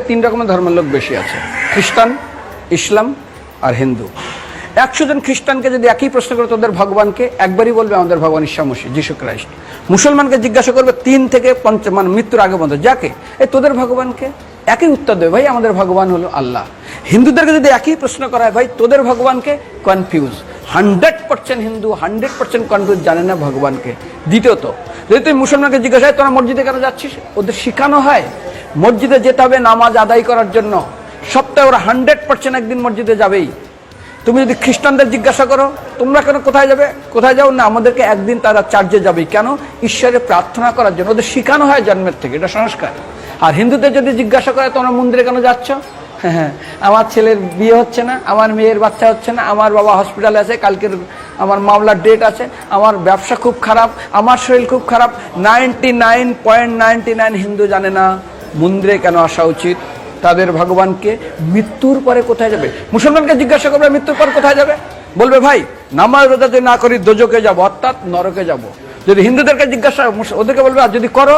তিন রকমের ধর্মের লোক বেশি আছে, খ্রিস্টান, ইসলাম আর হিন্দু। 100 জন খ্রিস্টানকে যদি একই প্রশ্ন করে তোদের ভগবানকে, একবারই বলবে আমাদের ভগবান ঈসা মসীহ, যিশু ক্রাইস্ট। মুসলমানকে জিজ্ঞাসা করবে 3 থেকে 5 মানে মৃত্যুর আগে পর্যন্ত, যাকে এই তোদের ভগবানকে, একই উত্তর দেবে, ভাই আমাদের ভগবান হলো আল্লাহ। হিন্দুদেরকে যদি একই প্রশ্ন করা হয়, ভাই তোদের ভগবানকে, কনফিউজ। 100% হিন্দু 100% কনফিউজ, জানে না ভগবানকে। দ্বিতীয়ত, যদি তুই মুসলমানকে জিজ্ঞাসা হয় তোরা মসজিদে কেন যাচ্ছিস, ওদের শেখানো হয় মসজিদে যেতে হবে নামাজ আদায় করার জন্য। সপ্তাহে ওরা 100% একদিন মসজিদে যাবেই। তুমি যদি খ্রিস্টানদের জিজ্ঞাসা করো তোমরা কেন কোথায় যাবে, কোথায় যাও না, আমাদেরকে একদিন তারা চার্চে যাবে। কেন? ঈশ্বরে প্রার্থনা করার জন্য, ওদের শেখানো হয় জন্মের থেকে, এটা সংস্কার। আর হিন্দুদের যদি জিজ্ঞাসা করে তোমরা মন্দিরে কেন যাচ্ছ, হ্যাঁ আমার ছেলের বিয়ে হচ্ছে না, আমার মেয়ের বাচ্চা হচ্ছে না, আমার বাবা হসপিটালে আছে, কালকের আমার মামলার ডেট আছে, আমার ব্যবসা খুব খারাপ, আমার শরীর খুব খারাপ। 99.99 হিন্দু জানে না মন্দিরে কেন আসা উচিত, তাদের ভগবানকে মৃত্যুর পরে কোথায় যাবে। মুসলমানকে জিজ্ঞাসা করবে মৃত্যুর পর কোথায় যাবে, বলবে ভাই নামাজ রোজা যদি না করি দোজকে যাব, অর্থাৎ নরকে যাব। যদি হিন্দুদেরকে জিজ্ঞাসা, ওদেরকে বলবে আর যদি করো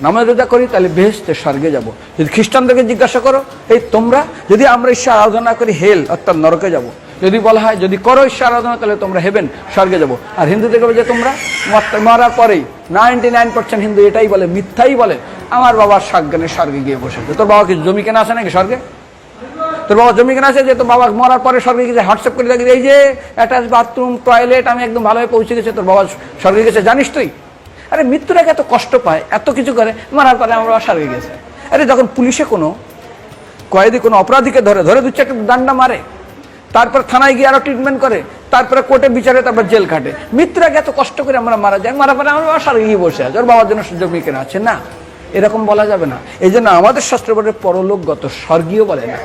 নামাজ রোজা করি তাহলে বেহেশতে স্বর্গে যাব। যদি খ্রিস্টানদেরকে জিজ্ঞাসা করো, এই তোমরা যদি আমরা ঈশ্বর আরাধনা করি হেল অর্থাৎ নরকে যাব। যদি বলা হয় যদি করো ঈশ্বর আরাধনা তাহলে তোমরা হেভেন স্বর্গে যাব। আর হিন্দুদেরকে বলে যে তোমরা মরার পরেই 99% হিন্দু এটাই বলে, মিথ্যাই বলে, আমার বাবার সজ্ঞানে স্বর্গে গিয়ে বসেছে। তোর বাবা কি জমি কেনা আছে নাকি স্বর্গে? তোর বাবা জমি কেনা আছে যে তোর বাবা মরার পরে স্বর্গে গিয়ে হোয়াটসঅ্যাপ করে দেখি এই যে অ্যাটাচ বাথরুম টয়লেট আমি একদম ভালোভাবে পৌঁছে গেছে, তোর বাবা স্বর্গে গেছে জানিস তুই? আরে মৃত্যুর আগে এত কষ্ট পায়, এত কিছু করে, মারার পরে আমার বাবা স্বর্গে গেছে। আরে যখন পুলিশে কোনো কয়েদি কোনো অপরাধীকে ধরে 2-4 ডান্ডা মারে, তারপর থানায় গিয়ে আরো ট্রিটমেন্ট করে, তারপরে কোর্টে বিচারে, তারপর জেল খাটে, মৃত্যুর আগে এত কষ্ট করে আমরা মারা যাই, মারা পরে আমার বাবা স্বর্গে গিয়ে বসে আছে, ওর বাবার জন্য জমি কেনা আছে না, এরকম বলা যাবে না। এই জন্য আমাদের শাস্ত্র বলে পরলোকগত, স্বর্গীয় বলে না।